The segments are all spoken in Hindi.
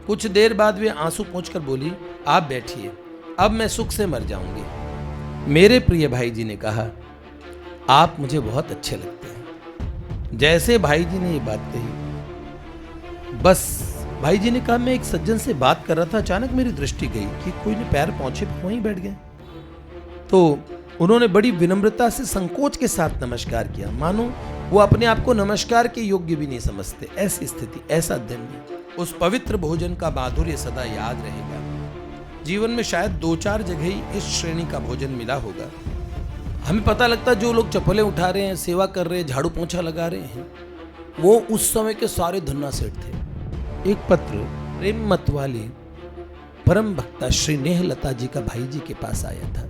कुछ देर बाद वे आंसू पोंछकर बोली, आप बैठिए, अब मैं सुख से मर जाऊंगी। मेरे प्रिय भाई जी ने कहा, आप मुझे बहुत अच्छे लगते हैं। जैसे भाई जी ने ये बात कही, बस भाई जी ने कहा, मैं एक सज्जन से बात कर रहा था, अचानक मेरी दृष्टि गई कि कोई ने पैर पहुंचे वहीं बैठ गए। तो उन्होंने बड़ी विनम्रता से संकोच के साथ नमस्कार किया, मानो वो अपने आप को नमस्कार के योग्य भी नहीं समझते। ऐसी स्थिति, ऐसा दिन, उस पवित्र भोजन का माधुर्य सदा याद रहेगा। जीवन में शायद 2-4 जगह ही इस श्रेणी का भोजन मिला होगा। हमें पता लगता जो लोग चप्पलें उठा रहे हैं, सेवा कर रहे हैं, झाड़ू पोंछा लगा रहे हैं, वो उस समय के सारे धन्ना सेठ थे। एक पत्र प्रेम मत वाले परम भक्ता श्री नेहलता जी का भाई जी के पास आया था।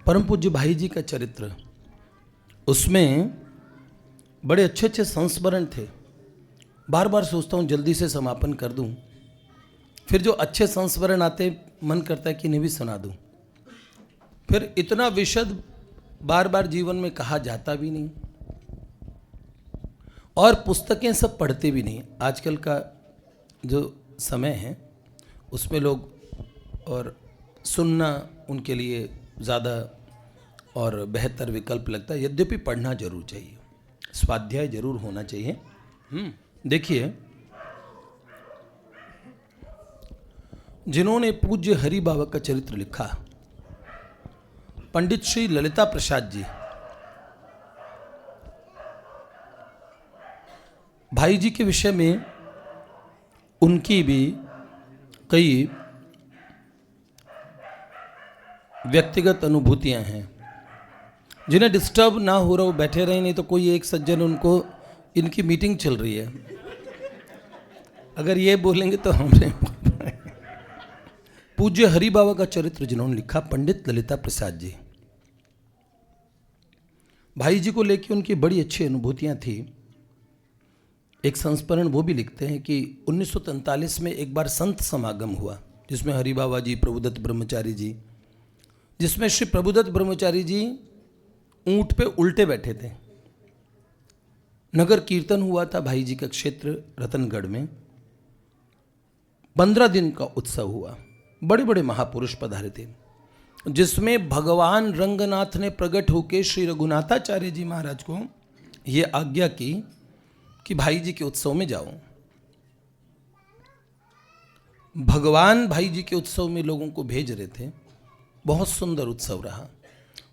परम पूज्य भाई जी का चरित्र, उसमें बड़े अच्छे अच्छे संस्मरण थे। बार बार सोचता हूँ जल्दी से समापन कर दूं, फिर जो अच्छे संस्मरण आते मन करता है कि इन्हें भी सुना दूं। फिर इतना विशद बार बार जीवन में कहा जाता भी नहीं, और पुस्तकें सब पढ़ते भी नहीं। आजकल का जो समय है उसमें लोग, और सुनना उनके लिए ज़्यादा और बेहतर विकल्प लगता है। यद्यपि पढ़ना जरूर चाहिए, स्वाध्याय जरूर होना चाहिए। देखिए, जिन्होंने पूज्य हरि बाबा का चरित्र लिखा, पंडित श्री ललिता प्रसाद जी, भाई जी के विषय में उनकी भी कई व्यक्तिगत अनुभूतियां हैं, जिन्हें डिस्टर्ब ना हो रहा, वो बैठे रहे, नहीं तो कोई एक सज्जन उनको, इनकी मीटिंग चल रही है, अगर ये बोलेंगे तो हमने पूज्य हरि बाबा का चरित्र जिन्होंने लिखा, पंडित ललिता प्रसाद जी, भाई जी को लेकर उनकी बड़ी अच्छी अनुभूतियां थी। एक संस्मरण वो भी लिखते हैं कि 1943 में एक बार संत समागम हुआ, जिसमें हरि बाबा जी, प्रभुदत्त ब्रह्मचारी जी, जिसमें श्री प्रभुदत्त ब्रह्मचारी जी ऊंट पे उल्टे बैठे थे। नगर कीर्तन हुआ था भाई जी का क्षेत्र रतनगढ़ में। 15 दिन का उत्सव हुआ, बड़े बड़े महापुरुष पधारे थे, जिसमें भगवान रंगनाथ ने प्रकट होकर श्री रघुनाथाचार्य जी महाराज को ये आज्ञा की कि भाई जी के उत्सव में जाओ। भगवान भाई जी के उत्सव में लोगों को भेज रहे थे। बहुत सुंदर उत्सव रहा।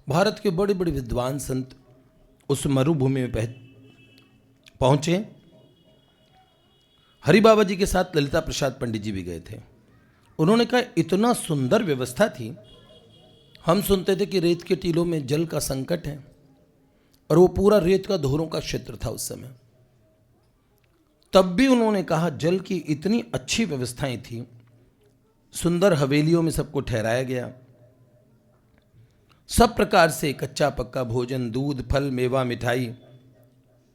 भारत के बड़े बड़े विद्वान संत उस मरुभूमि में पहुंचे। हरि बाबा जी के साथ ललिता प्रसाद पंडित जी भी गए थे। उन्होंने कहा, इतना सुंदर व्यवस्था थी। हम सुनते थे कि रेत के टीलों में जल का संकट है, और वो पूरा रेत का धोरों का क्षेत्र था उस समय। तब भी उन्होंने कहा, जल की इतनी अच्छी व्यवस्थाएं थी, सुंदर हवेलियों में सबको ठहराया गया, सब प्रकार से कच्चा पक्का भोजन, दूध, फल, मेवा, मिठाई,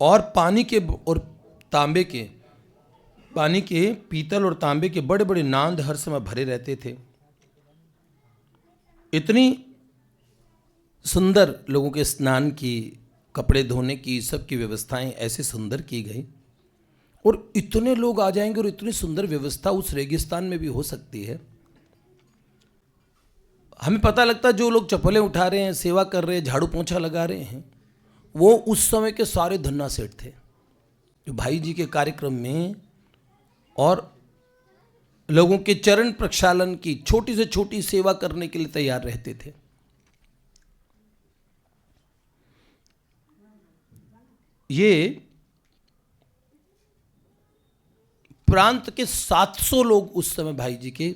और पानी के और तांबे के, पानी के पीतल और तांबे के बड़े बड़े नांद हर समय भरे रहते थे। इतनी सुंदर लोगों के स्नान की, कपड़े धोने की, सबकी व्यवस्थाएं ऐसे सुंदर की गई, और इतने लोग आ जाएंगे, और इतनी सुंदर व्यवस्था उस रेगिस्तान में भी हो सकती है। हमें पता लगता जो लोग चप्पलें उठा रहे हैं, सेवा कर रहे हैं, झाड़ू पोंछा लगा रहे हैं, वो उस समय के सारे धन्ना सेठ थे, जो भाई जी के कार्यक्रम में और लोगों के चरण प्रक्षालन की छोटी से छोटी सेवा करने के लिए तैयार रहते थे। ये प्रांत के 700 लोग उस समय भाई जी के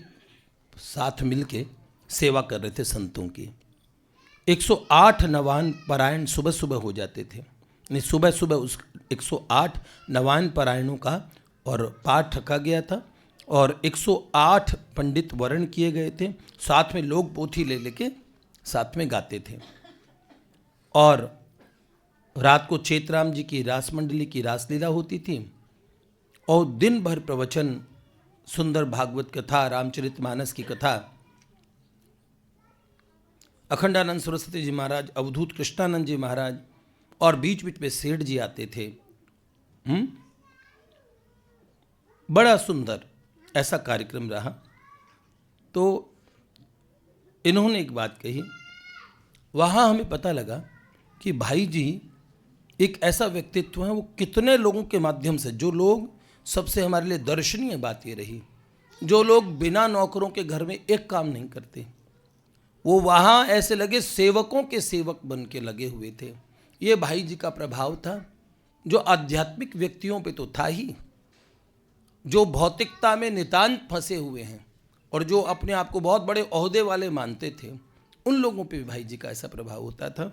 साथ मिलके सेवा कर रहे थे संतों की। 108 नवान पारायण सुबह सुबह हो जाते थे, नहीं सुबह सुबह उस 108 नवान पारायणों का और पाठ रखा गया था, और 108 पंडित वर्ण किए गए थे। साथ में लोग पोथी ले लेके साथ में गाते थे, और रात को चेतराम जी की रास मंडली की रासलीला होती थी, और दिन भर प्रवचन, सुंदर भागवत कथा, रामचरितमानस की कथा, अखंडानंद सरस्वती जी महाराज, अवधूत कृष्णानंद जी महाराज, और बीच बीच में सेठ जी आते थे, बड़ा सुंदर ऐसा कार्यक्रम रहा। तो इन्होंने एक बात कही, वहाँ हमें पता लगा कि भाई जी एक ऐसा व्यक्तित्व है, वो कितने लोगों के माध्यम से, जो लोग सबसे हमारे लिए दर्शनीय बात ये रही, जो लोग बिना नौकरों के घर में एक काम नहीं करते, वो वहाँ ऐसे लगे सेवकों के सेवक बन के लगे हुए थे। ये भाई जी का प्रभाव था, जो आध्यात्मिक व्यक्तियों पे तो था ही, जो भौतिकता में नितांत फंसे हुए हैं और जो अपने आप को बहुत बड़े ओहदे वाले मानते थे, उन लोगों पे भी भाई जी का ऐसा प्रभाव होता था।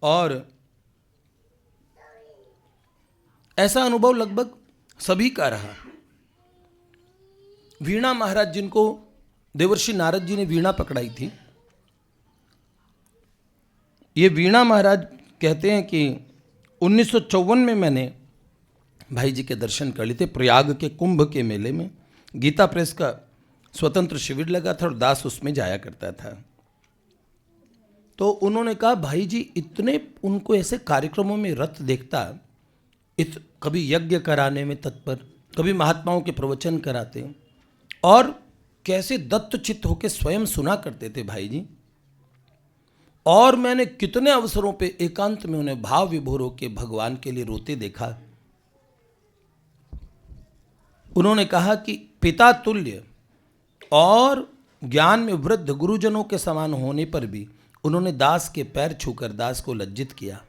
और ऐसा अनुभव लगभग सभी का रहा। वीणा महाराज, जिनको देवर्षि नारद जी ने वीणा पकड़ाई थी, ये वीणा महाराज कहते हैं कि 1954 में मैंने भाई जी के दर्शन कर लिए थे। प्रयाग के कुंभ के मेले में गीता प्रेस का स्वतंत्र शिविर लगा था और दास उसमें जाया करता था। तो उन्होंने कहा, भाई जी इतने उनको ऐसे कार्यक्रमों में रत देखता, कभी यज्ञ कराने में तत्पर, कभी महात्माओं के प्रवचन कराते, और कैसे दत्तचित्त होकर स्वयं सुना करते थे भाई जी। और मैंने कितने अवसरों पे एकांत में उन्हें भाव विभोर होकर भगवान के लिए रोते देखा। उन्होंने कहा कि पिता तुल्य और ज्ञान में वृद्ध गुरुजनों के समान होने पर भी उन्होंने दास के पैर छूकर दास को लज्जित किया।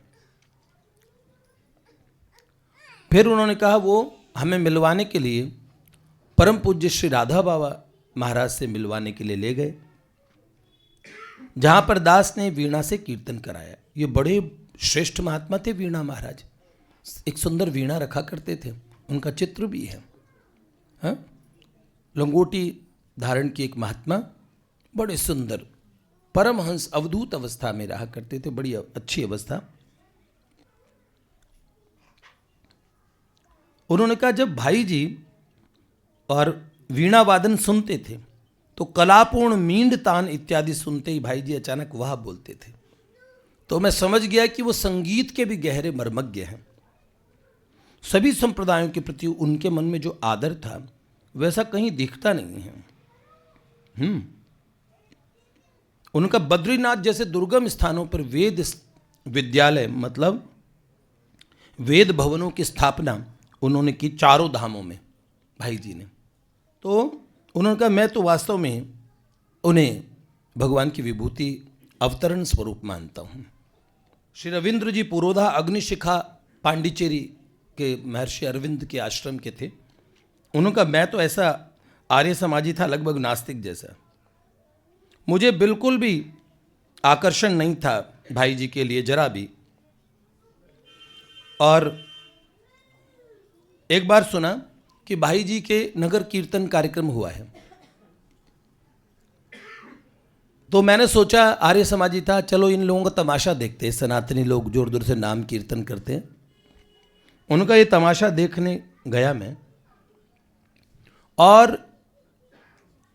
फिर उन्होंने कहा वो हमें मिलवाने के लिए परम पूज्य श्री राधा बाबा महाराज से मिलवाने के लिए ले गए, जहां पर दास ने वीणा से कीर्तन कराया। ये बड़े श्रेष्ठ महात्मा थे वीणा महाराज, एक सुंदर वीणा रखा करते थे, उनका चित्र भी है। हाँ, लंगोटी धारण की एक महात्मा, बड़े सुंदर परमहंस अवधूत अवस्था में रहा करते थे, बड़ी अच्छी अवस्था। उन्होंने कहा जब भाई जी और वीणा वादन सुनते थे तो कलापूर्ण मींड तान इत्यादि सुनते ही भाई जी अचानक वह बोलते थे। तो मैं समझ गया कि वो संगीत के भी गहरे मर्मज्ञ हैं। सभी संप्रदायों के प्रति उनके मन में जो आदर था वैसा कहीं दिखता नहीं है। उनका बद्रीनाथ जैसे दुर्गम स्थानों पर वेद विद्यालय, मतलब वेद भवनों की स्थापना उन्होंने की चारों धामों में भाई जी ने। तो उन्होंने कहा मैं तो वास्तव में उन्हें भगवान की विभूति अवतरण स्वरूप मानता हूँ। श्री रविंद्र जी पुरोधा अग्निशिखा पांडिचेरी के महर्षि अरविंद के आश्रम के थे। उन्होंने कहा मैं तो ऐसा आर्य समाजी था, लगभग नास्तिक जैसा, मुझे बिल्कुल भी आकर्षण नहीं था भाई जी के लिए, जरा भी। और एक बार सुना कि भाई जी के नगर कीर्तन कार्यक्रम हुआ है, तो मैंने सोचा, आर्य समाजी था, चलो इन लोगों का तमाशा देखते हैं, सनातनी लोग जोर जोर से नाम कीर्तन करते हैं। उनका ये तमाशा देखने गया मैं, और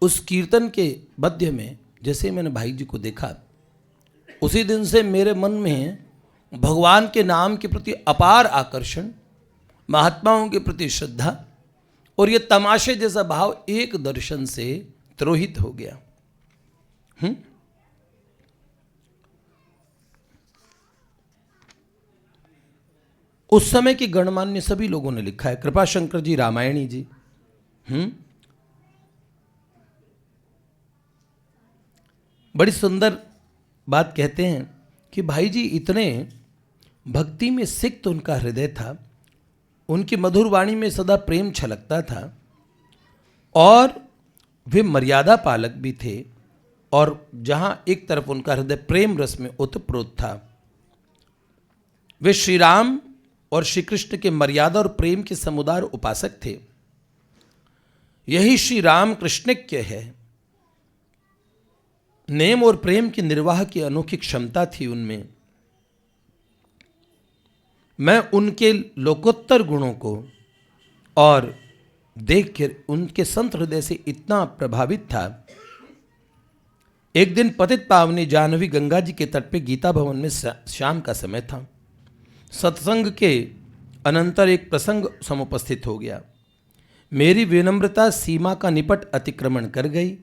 उस कीर्तन के मध्य में जैसे मैंने भाई जी को देखा, उसी दिन से मेरे मन में भगवान के नाम के प्रति अपार आकर्षण, महात्माओं के प्रति श्रद्धा और ये तमाशे जैसा भाव एक दर्शन से तिरोहित हो गया। उस समय की गणमान्य सभी लोगों ने लिखा है, कृपा शंकर जी, रामायणी जी, बड़ी सुंदर बात कहते हैं कि भाई जी इतने भक्ति में सिक्त उनका हृदय था, उनकी मधुर वाणी में सदा प्रेम छलकता था, और वे मर्यादा पालक भी थे। और जहां एक तरफ उनका हृदय प्रेम रस में ओतप्रोत था, वे श्री राम और श्री कृष्ण के मर्यादा और प्रेम के समुदाय उपासक थे। यही श्री राम कृष्णज्ञ है। नेम और प्रेम की निर्वाह की अनोखी क्षमता थी उनमें। मैं उनके लोकोत्तर गुणों को और देखकर उनके संत हृदय से इतना प्रभावित था। एक दिन पतित पावनी जाह्नवी गंगा जी के तट पे गीता भवन में शाम का समय था। सत्संग के अनंतर एक प्रसंग समुपस्थित हो गया। मेरी विनम्रता सीमा का निपट अतिक्रमण कर गई।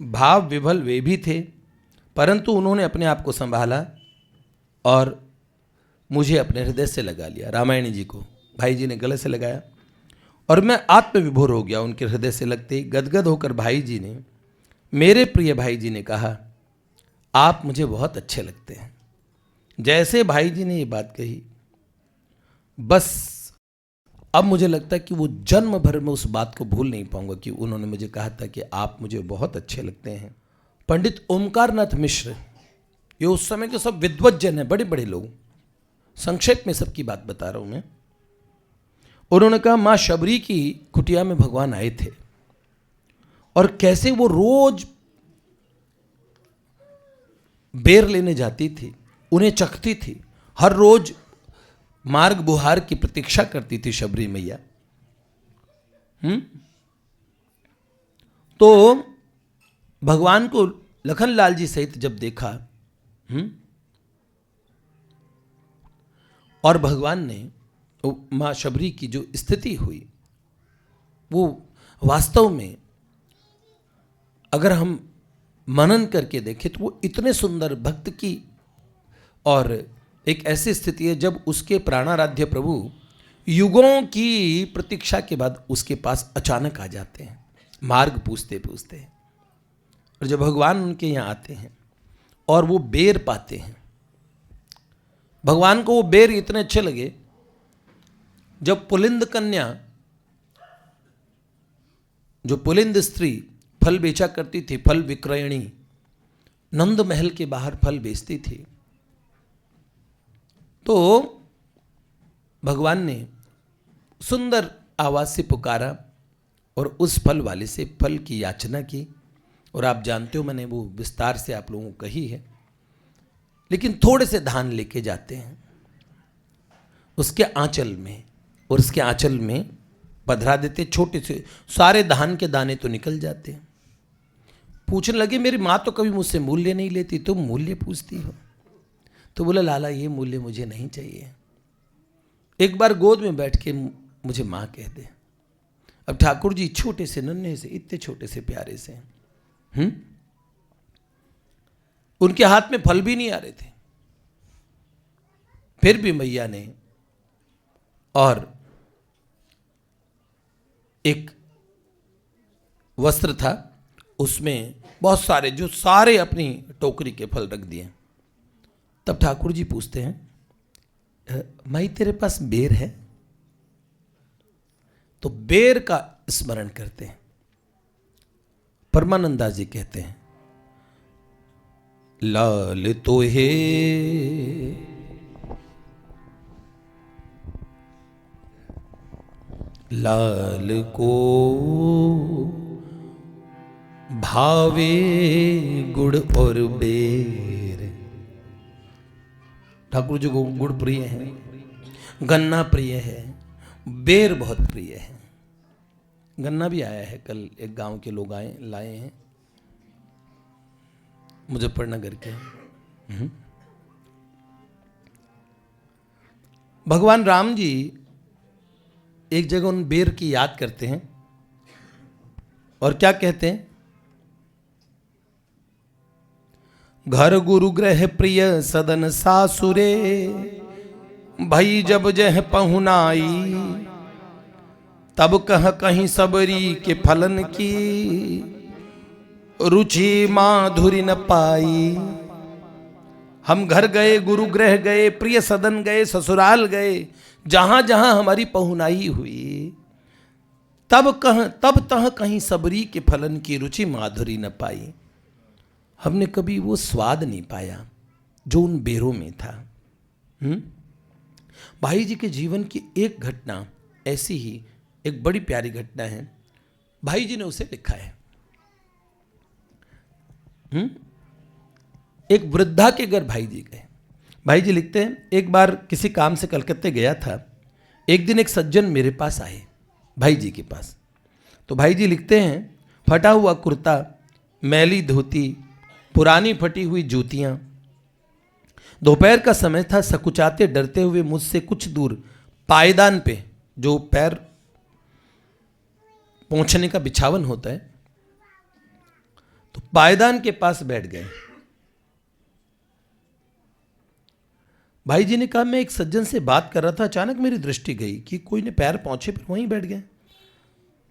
भाव विभल वे भी थे, परंतु उन्होंने अपने आप को संभाला और मुझे अपने हृदय से लगा लिया। रामायणी जी को भाई जी ने गले से लगाया और मैं आत्मविभोर हो गया। उनके हृदय से लगते ही गदगद होकर भाई जी ने, मेरे प्रिय भाई जी ने कहा, आप मुझे बहुत अच्छे लगते हैं। जैसे भाई जी ने ये बात कही, बस अब मुझे लगता है कि वो जन्म भर में उस बात को भूल नहीं पाऊंगा कि उन्होंने मुझे कहा था कि आप मुझे बहुत अच्छे लगते हैं। पंडित ओमकारनाथ मिश्र, ये उस समय के सब विद्वज्जन हैं, बड़े बड़े लोग, संक्षेप में सबकी बात बता रहा हूं मैं। उन्होंने कहा मां शबरी की कुटिया में भगवान आए थे और कैसे वो रोज बेर लेने जाती थी, उन्हें चखती थी, हर रोज मार्ग बुहार की प्रतीक्षा करती थी शबरी मैया। तो भगवान को लखनलाल जी सहित जब देखा, और भगवान ने मां शबरी की जो स्थिति हुई, वो वास्तव में अगर हम मनन करके देखें तो वो इतने सुंदर भक्त की और एक ऐसी स्थिति है जब उसके प्राणाराध्य प्रभु युगों की प्रतीक्षा के बाद उसके पास अचानक आ जाते हैं, मार्ग पूछते पूछते। और जब भगवान उनके यहाँ आते हैं और वो बेर पाते हैं, भगवान को वो बेर इतने अच्छे लगे। जब पुलिंद कन्या, जो पुलिंद स्त्री फल बेचा करती थी, फल विक्रयणी, नंद महल के बाहर फल बेचती थी, तो भगवान ने सुंदर आवाज से पुकारा और उस फल वाले से फल की याचना की। और आप जानते हो, मैंने वो विस्तार से आप लोगों को कही है, लेकिन थोड़े से धान लेके जाते हैं उसके आंचल में, और उसके आंचल में पधरा देते, छोटे से सारे धान के दाने तो निकल जाते हैं। पूछने लगे, मेरी माँ तो कभी मुझसे मूल्य नहीं लेती, तुम मूल्य पूछती हो? तो बोला, लाला ये मूल्य मुझे नहीं चाहिए, एक बार गोद में बैठ के मुझे माँ कह दे। अब ठाकुर जी छोटे से नन्हे से, इतने छोटे से प्यारे से, उनके हाथ में फल भी नहीं आ रहे थे, फिर भी मैया ने, और एक वस्त्र था उसमें बहुत सारे, जो सारे अपनी टोकरी के फल रख दिए। तब ठाकुर जी पूछते हैं, माई तेरे पास बेर है? तो बेर का स्मरण करते हैं। परमानंदास जी कहते हैं, लाल तो है लाल को भावे गुड़ और बेर। ठाकुर जी को गुड़ प्रिय है, गन्ना प्रिय है, बेर बहुत प्रिय है। गन्ना भी आया है, कल एक गांव के लोग लाए हैं मुजफ्फरनगर के। भगवान राम जी एक जगह उन बेर की याद करते हैं और क्या कहते हैं, घर गुरु ग्रह प्रिय सदन सासुरे, भई जब जह पहुनाई, तब कह कहीं सबरी के फलन की, रुचि माधुरी न पाई। हम घर गए, गुरु ग्रह गए, प्रिय सदन गए, ससुराल गए, जहां जहां हमारी पहुनाई हुई, तब तह कहीं सबरी के फलन की रुचि माधुरी न पाई। हमने कभी वो स्वाद नहीं पाया जो उन बेरों में था। भाई जी के जीवन की एक घटना ऐसी ही, एक बड़ी प्यारी घटना है, भाई जी ने उसे लिखा है। एक वृद्धा के घर भाई जी गए। भाई जी लिखते हैं, एक बार किसी काम से कलकत्ते गया था, एक दिन एक सज्जन मेरे पास आए, भाई जी के पास। तो भाई जी लिखते हैं, फटा हुआ कुर्ता, मैली धोती, पुरानी फटी हुई जूतियां, दोपहर का समय था। सकुचाते डरते हुए मुझसे कुछ दूर पायदान पे, जो पैर पहुंचने का बिछावन होता है, तो पायदान के पास बैठ गए। भाई जी ने कहा, मैं एक सज्जन से बात कर रहा था, अचानक मेरी दृष्टि गई कि कोई ने पैर पहुंचे पर वहीं बैठ गए।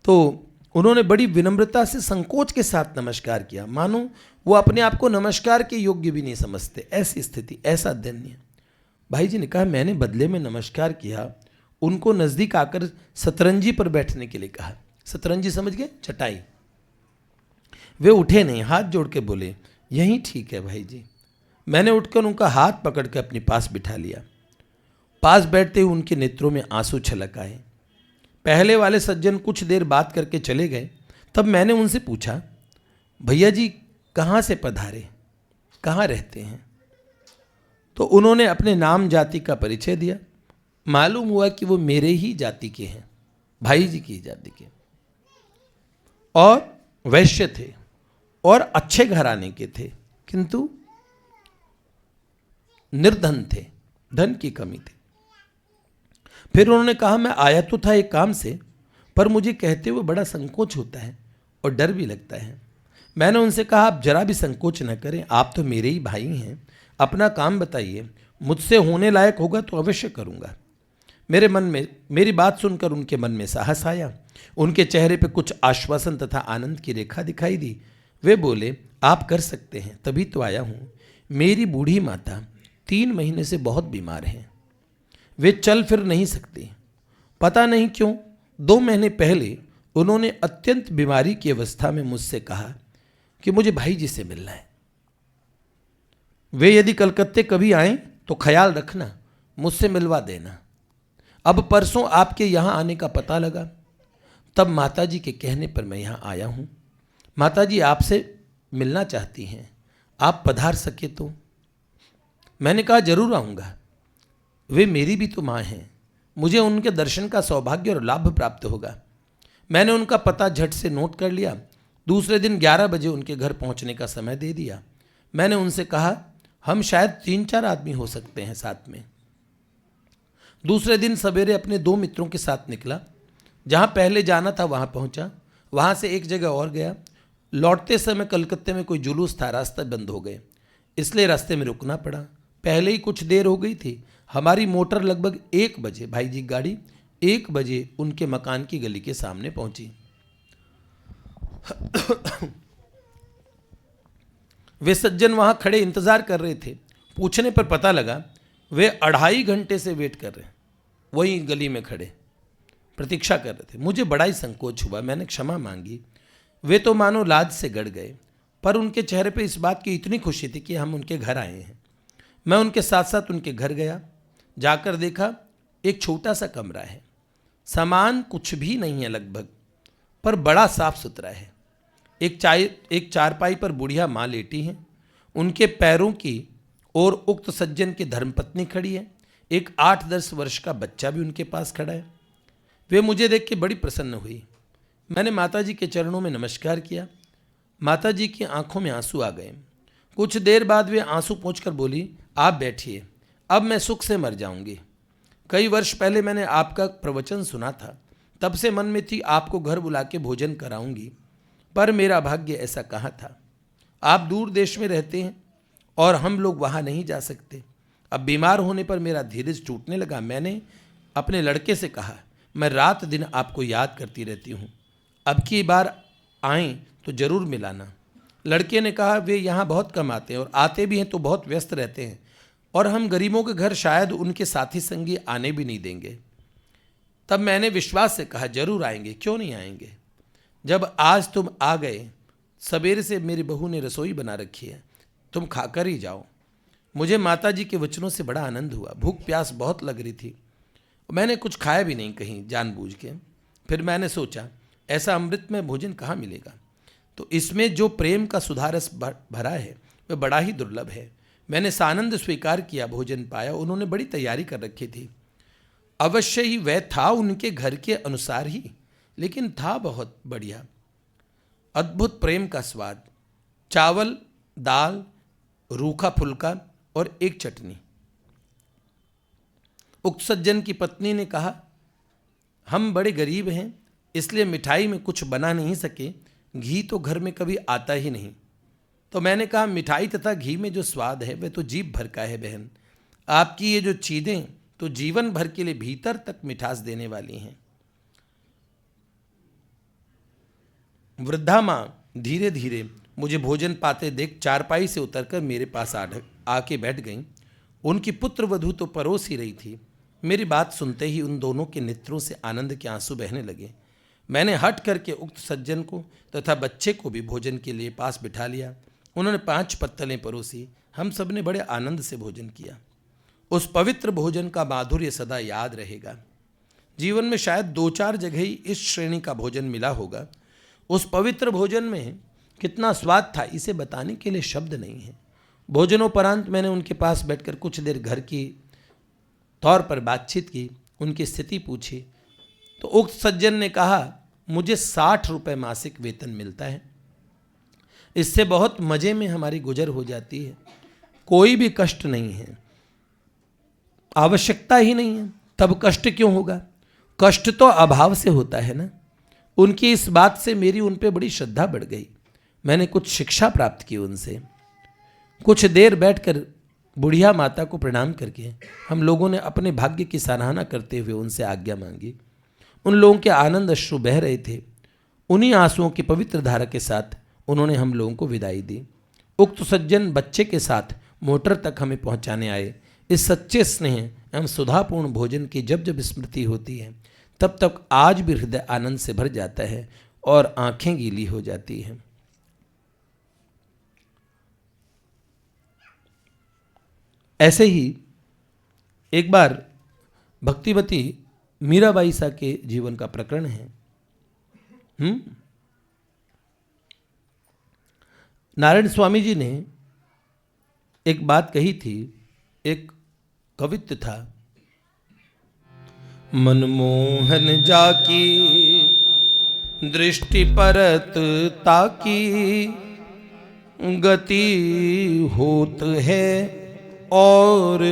तो उन्होंने बड़ी विनम्रता से संकोच के साथ नमस्कार किया, मानो वो अपने आप को नमस्कार के योग्य भी नहीं समझते। ऐसी स्थिति, ऐसा दैन्य। भाई जी ने कहा, मैंने बदले में नमस्कार किया, उनको नज़दीक आकर सतरंजी पर बैठने के लिए कहा। सतरंजी समझ गए? चटाई। वे उठे नहीं, हाथ जोड़ के बोले, यही ठीक है भाई जी। मैंने उठकर उनका हाथ पकड़ के अपने पास बिठा लिया। पास बैठते हुए उनके नेत्रों में आंसू छलक आए। पहले वाले सज्जन कुछ देर बात करके चले गए। तब मैंने उनसे पूछा, भैया जी कहाँ से पधारे, कहाँ रहते हैं? तो उन्होंने अपने नाम जाति का परिचय दिया। मालूम हुआ कि वो मेरे ही जाति के हैं, भाई जी की जाति के, और वैश्य थे और अच्छे घराने के थे, किंतु निर्धन थे, धन की कमी थी। फिर उन्होंने कहा, मैं आया तो था एक काम से, पर मुझे कहते हुए बड़ा संकोच होता है और डर भी लगता है। मैंने उनसे कहा, आप जरा भी संकोच न करें, आप तो मेरे ही भाई हैं, अपना काम बताइए, मुझसे होने लायक होगा तो अवश्य करूँगा। मेरे मन में, मेरी बात सुनकर उनके मन में साहस आया। उनके चेहरे पर कुछ आश्वासन तथा आनंद की रेखा दिखाई दी। वे बोले, आप कर सकते हैं, तभी तो आया हूँ। मेरी बूढ़ी माता 3 महीने से बहुत बीमार हैं, वे चल फिर नहीं सकती। पता नहीं क्यों 2 महीने पहले उन्होंने अत्यंत बीमारी की अवस्था में मुझसे कहा कि मुझे भाई जी से मिलना है। वे यदि कलकत्ते कभी आएं तो ख्याल रखना, मुझसे मिलवा देना। अब परसों आपके यहाँ आने का पता लगा, तब माताजी के कहने पर मैं यहाँ आया हूँ। माताजी आपसे मिलना चाहती हैं, आप पधार सके तो। मैंने कहा, जरूर आऊँगा, वे मेरी भी तो माँ हैं, मुझे उनके दर्शन का सौभाग्य और लाभ प्राप्त होगा। मैंने उनका पता झट से नोट कर लिया। दूसरे दिन 11 बजे उनके घर पहुँचने का समय दे दिया। मैंने उनसे कहा, हम शायद 3-4 आदमी हो सकते हैं साथ में। दूसरे दिन सवेरे अपने 2 मित्रों के साथ निकला। जहाँ पहले जाना था वहाँ पहुँचा, वहाँ से एक जगह और गया। लौटते समय कलकत्ते में कोई जुलूस था, रास्ते बंद हो गए, इसलिए रास्ते में रुकना पड़ा। पहले ही कुछ देर हो गई थी। हमारी मोटर लगभग 1 बजे, भाई जी गाड़ी 1 बजे उनके मकान की गली के सामने पहुंची। वे सज्जन वहां खड़े इंतजार कर रहे थे। पूछने पर पता लगा वे 2.5 घंटे से वेट कर रहे हैं, वही गली में खड़े प्रतीक्षा कर रहे थे। मुझे बड़ा ही संकोच हुआ, मैंने क्षमा मांगी। वे तो मानो लाज से गड़ गए, पर उनके चेहरे पर इस बात की इतनी खुशी थी कि हम उनके घर आए हैं। मैं उनके साथ साथ उनके घर गया। जाकर देखा एक छोटा सा कमरा है, सामान कुछ भी नहीं है लगभग, पर बड़ा साफ सुथरा है। एक चारपाई पर बुढ़िया माँ लेटी हैं, उनके पैरों की ओर उक्त सज्जन की धर्मपत्नी खड़ी है। एक 8-10 वर्ष का बच्चा भी उनके पास खड़ा है। वे मुझे देख के बड़ी प्रसन्न हुई। मैंने माताजी के चरणों में नमस्कार किया। माताजी की आंखों में आंसू आ गए। कुछ देर बाद वे आंसू पोंछकर बोली, आप बैठिए, अब मैं सुख से मर जाऊंगी। कई वर्ष पहले मैंने आपका प्रवचन सुना था, तब से मन में थी आपको घर बुला के भोजन कराऊंगी, पर मेरा भाग्य ऐसा कहाँ था। आप दूर देश में रहते हैं और हम लोग वहाँ नहीं जा सकते। अब बीमार होने पर मेरा धीरज टूटने लगा। मैंने अपने लड़के से कहा, मैं रात दिन आपको याद करती रहती हूँ, अब की बार आएँ तो जरूर मिलाना। लड़के ने कहा, वे यहाँ बहुत कम आते हैं और आते भी हैं तो बहुत व्यस्त रहते हैं, और हम गरीबों के घर शायद उनके साथी संगी आने भी नहीं देंगे। तब मैंने विश्वास से कहा, जरूर आएंगे, क्यों नहीं आएंगे। जब आज तुम आ गए, सवेरे से मेरी बहू ने रसोई बना रखी है, तुम खाकर ही जाओ। मुझे माताजी के वचनों से बड़ा आनंद हुआ। भूख प्यास बहुत लग रही थी, मैंने कुछ खाया भी नहीं कहीं जानबूझ के। फिर मैंने सोचा, ऐसा अमृतमय भोजन कहाँ मिलेगा, तो इसमें जो प्रेम का सुधारस भरा है वह बड़ा ही दुर्लभ है। मैंने सानंद स्वीकार किया, भोजन पाया। उन्होंने बड़ी तैयारी कर रखी थी। अवश्य ही वह था उनके घर के अनुसार ही, लेकिन था बहुत बढ़िया, अद्भुत प्रेम का स्वाद। चावल, दाल, रूखा फुल्का और एक चटनी। उक्त सज्जन की पत्नी ने कहा, हम बड़े गरीब हैं, इसलिए मिठाई में कुछ बना नहीं सके, घी तो घर में कभी आता ही नहीं। तो मैंने कहा, मिठाई तथा घी में जो स्वाद है वह तो जीभ भर का है बहन, आपकी ये जो चीज़ें तो जीवन भर के लिए भीतर तक मिठास देने वाली हैं। वृद्धा माँ धीरे धीरे मुझे भोजन पाते देख चारपाई से उतरकर मेरे पास आके बैठ गईं। उनकी पुत्र वधू तो परोस ही रही थी। मेरी बात सुनते ही उन दोनों के नेत्रों से आनंद के आंसू बहने लगे। मैंने हट करके उक्त सज्जन को तथा बच्चे को भी भोजन के लिए पास बिठा लिया। उन्होंने 5 पत्तलें परोसी। हम सब ने बड़े आनंद से भोजन किया। उस पवित्र भोजन का माधुर्य सदा याद रहेगा। जीवन में शायद 2-4 जगह ही इस श्रेणी का भोजन मिला होगा। उस पवित्र भोजन में कितना स्वाद था, इसे बताने के लिए शब्द नहीं है। भोजनोपरांत मैंने उनके पास बैठकर कुछ देर घर की तौर पर बातचीत की, उनकी स्थिति पूछी। तो उक्त सज्जन ने कहा, मुझे 60 रुपये मासिक वेतन मिलता है, इससे बहुत मज़े में हमारी गुजर हो जाती है, कोई भी कष्ट नहीं है, आवश्यकता ही नहीं है, तब कष्ट क्यों होगा? कष्ट तो अभाव से होता है ना। उनकी इस बात से मेरी उन पे बड़ी श्रद्धा बढ़ गई। मैंने कुछ शिक्षा प्राप्त की उनसे। कुछ देर बैठकर बुढ़िया माता को प्रणाम करके हम लोगों ने अपने भाग्य की सराहना करते हुए उनसे आज्ञा मांगी। उन लोगों के आनंद अश्रु बह रहे थे। उन्हीं आंसुओं की पवित्र धारा के साथ उन्होंने हम लोगों को विदाई दी। उक्त सज्जन बच्चे के साथ मोटर तक हमें पहुंचाने आए। इस सच्चे स्नेह एवं सुधापूर्ण भोजन की जब जब स्मृति होती है तब तक आज भी हृदय आनंद से भर जाता है और आंखें गीली हो जाती हैं। ऐसे ही एक बार भक्तिवती मीराबाई सा के जीवन का प्रकरण है। नारायण स्वामी जी ने एक बात कही थी, एक कवित्व था, मनमोहन जाकी दृष्टि परत ताकी गति होत है और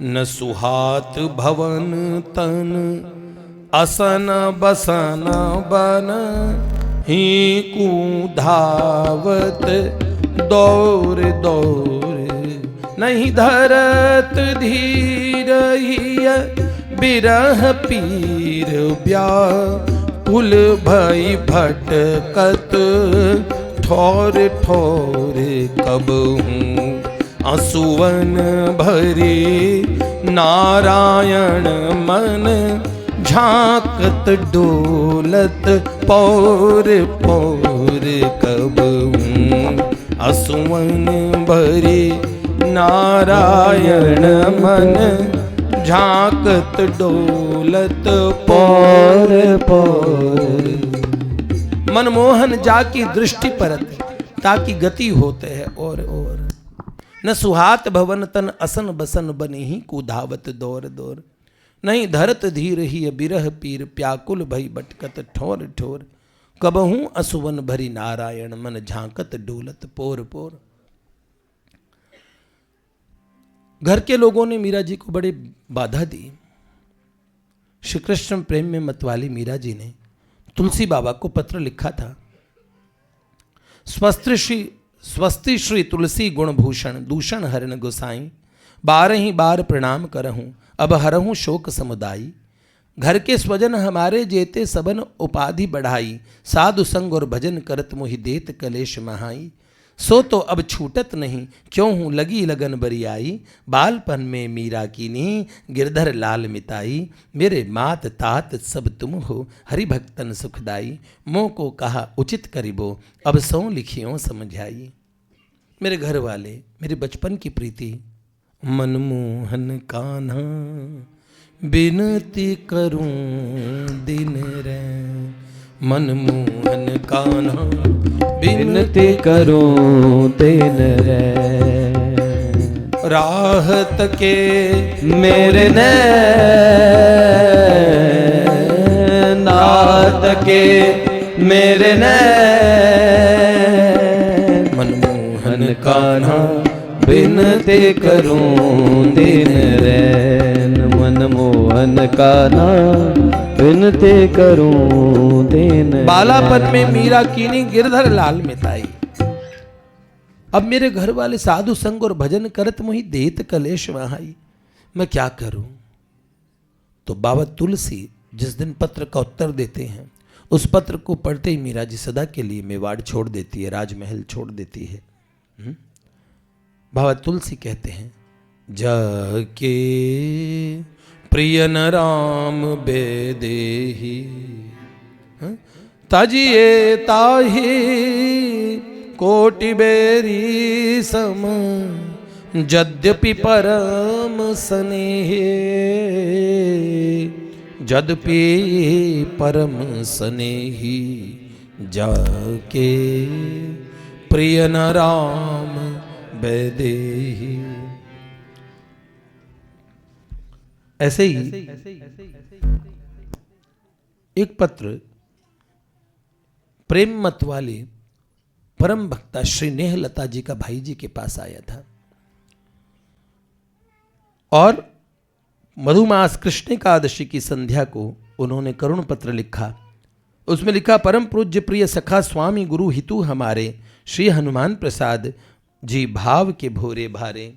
न सुहात भवन तन असन बसन बन ही कुधावत दौर दौर नहीं धरत धीर बिरह पीर व्याकुल भई भटकत ठोर ठोर कब हूँ आंसुवन भरी नारायण मन झांकत डोलत पौर पौर कब हूँ आंसुवन भरी नारायण मन झांकत डोलत पौर पौर। मनमोहन जाकी दृष्टि परत ताकि गति होते है और न सुहात भवन तन असन बसन बने ही कुधावत दौर दौर नहीं धरत धीर ही बिरह पीर प्याकुल भई बटकत ठोर ठोर कबहू असुवन भरी नारायण मन झांकत डोलत पोर पोर। घर के लोगों ने मीरा जी को बड़ी बाधा दी। श्री कृष्ण प्रेम में मतवाली मीरा जी ने तुलसी बाबा को पत्र लिखा था, स्वस्ति श्री तुलसी गुणभूषण दूषण हरण गोसाई 12 बार प्रणाम करहूँ अब हरहूँ शोक समुदायी। घर के स्वजन हमारे जेते सबन उपाधि बढ़ाई साधु संग और भजन करत मोहि देत कलेश महाई। सो तो अब छूटत नहीं क्यों हूँ लगी लगन बरियाई बालपन में मीरा की नी गिरधर लाल मिताई। मेरे मात तात सब तुम हो हरि भक्तन सुखदाई मोह को कहा उचित करिबो अब सो लिखियों समझाई। मेरे घर वाले मेरे बचपन की प्रीति मनमोहन कान्हा बिनती करूं दिन रे मनमोहन कान्हा बिनती करूं दिन रे राहत के मेरे नाथ के मेरे मनमोहन कान्हा बिनते करूं दिन रैन मन मोहन का ना बिनते करूं दिन। बालापन में मीरा कीनी गिरधर लाल मिताई। अब मेरे घर वाले साधु संग और भजन करत मोहि देत कलेश वहाई, मैं क्या करूं। तो बाबा तुलसी जिस दिन पत्र का उत्तर देते हैं, उस पत्र को पढ़ते ही मीरा जी सदा के लिए मेवाड़ छोड़ देती है, राजमहल छोड़ देती है। बाबा तुलसी कहते हैं, जाके प्रियन राम बेदेही ताजिए ताही कोटि बेरी सम यद्यपि परम स्नेहे यद्यपि परम स्नेही जाके प्रियन राम बेदेही। ऐसे ही एक पत्र प्रेम मत वाले परम भक्ता श्री नेहलता जी का भाई जी के पास आया था और मधुमास कृष्ण एकादशी की संध्या को उन्होंने करुण पत्र लिखा। उसमें लिखा, परम पूज्य प्रिय सखा स्वामी गुरु हितु हमारे श्री हनुमान प्रसाद जी भाव के भोरे भारे,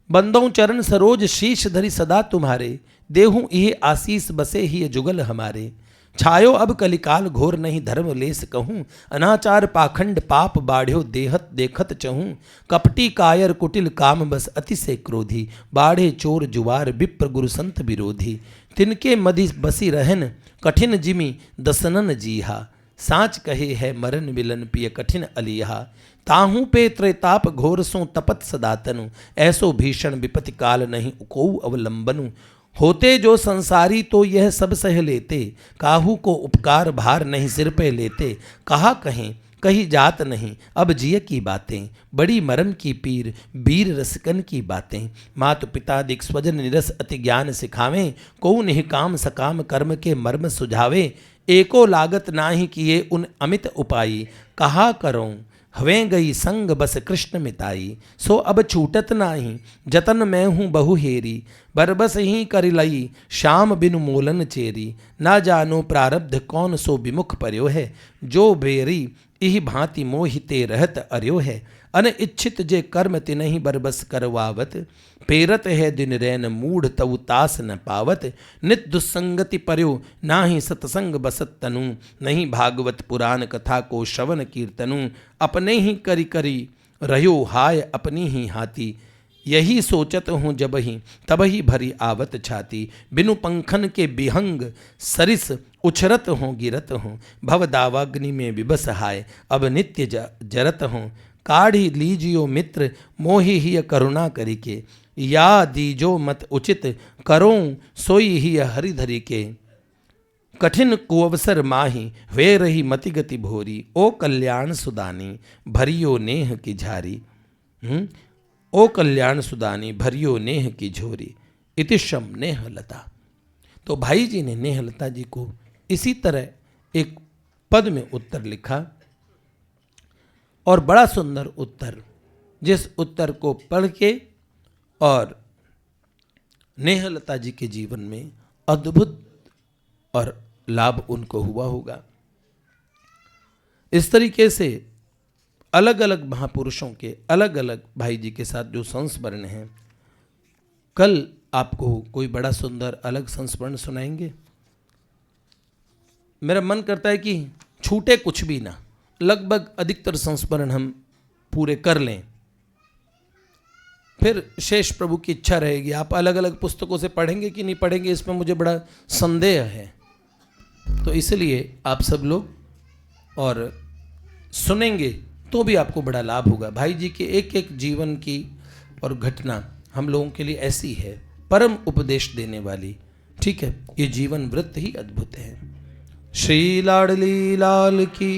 बंदों चरण सरोज शीश धरि सदा तुम्हारे, देहूं यह आशीष बसे ही जुगल हमारे। छायो अब कलिकाल घोर नहीं धर्म लेस कहूं, अनाचार पाखंड पाप बाढ़्यो देहत देखत चहूं। कपटी कायर कुटिल काम बस अति से क्रोधी, बाढ़े चोर जुवार विप्र गुरु संत विरोधी। तिनके मधि बसी रहन कठिन जिमी दसनन जीहा, साच कहे है मरन मिलन पिय कठिन अलिहा। ताहू पे त्रेताप घोर सो तपत सदातनु, ऐसो भीषण विपति काल नहीं उको अवलंबनु। होते जो संसारी तो यह सब सह लेते, काहू को उपकार भार नहीं सिर पे लेते। कहा कहें कही जात नहीं अब जिय की बातें, बड़ी मरन की पीर बीर रसकन की बातें। मात पिता दिक स्वजन निरस अति ज्ञान सिखावें, को नहीं काम सकाम कर्म के मर्म सुझावे। एको लागत नाही किए उन अमित उपाई, कहा करो हवें गई संग बस कृष्ण मिताई। सो अब छूटत नाही जतन मैं हूँ बहु हेरी, बरबस ही करि लई श्याम बिनु मोलन चेरी। ना जानो प्रारब्ध कौन सो विमुख पर्यो है, जो बेरी इह भांति मोहिते रहत अर्यो है। अन इच्छित जे कर्म तिनहि बरबस करवावत, पेरत है दिन रैन मूढ़ तउ तास न पावत। नित दुस्संगति पर्यो नाही सतसंग बसत तनु, नहीं भागवत पुराण कथा को श्रवण कीर्तनु। अपने ही करी करी रहो हाय अपनी ही हाथी, यही सोचत हूँ जब ही तब ही भरी आवत छाती। बिनु पंखन के बिहंग सरिस उछरत हों गिरत हों, भव दावाग्नि में विबस हाय अब नित्य जरत हों। काढ़ी लीजियो मित्र मोहि ही करुणा करिके, या दीजो मत उचित करों सोई ही हरिधरि के। कठिन कुअवसर माही वे रही मति गति भोरी, ओ कल्याण सुदानी भरियो नेह की झारी। ओ कल्याण सुदानी भरियो नेह की झोरी, इतिशम नेहलता। तो भाई जी ने नेहलता जी को इसी तरह एक पद में उत्तर लिखा और बड़ा सुंदर उत्तर, जिस उत्तर को पढ़ के और नेहलता जी के जीवन में अद्भुत और लाभ उनको हुआ होगा। इस तरीके से अलग अलग महापुरुषों के अलग अलग भाई जी के साथ जो संस्मरण हैं, कल आपको कोई बड़ा सुंदर अलग संस्मरण सुनाएंगे। मेरा मन करता है कि छूटे कुछ भी ना, लगभग अधिकतर संस्मरण हम पूरे कर लें, फिर शेष प्रभु की इच्छा रहेगी। आप अलग अलग पुस्तकों से पढ़ेंगे कि नहीं पढ़ेंगे, इसमें मुझे बड़ा संदेह है। तो इसलिए आप सब लोग और सुनेंगे तो भी आपको बड़ा लाभ होगा। भाई जी के एक एक जीवन की और घटना हम लोगों के लिए ऐसी है, परम उपदेश देने वाली। ठीक है, ये जीवन वृत्त ही अद्भुत है। श्री लाडली लाल की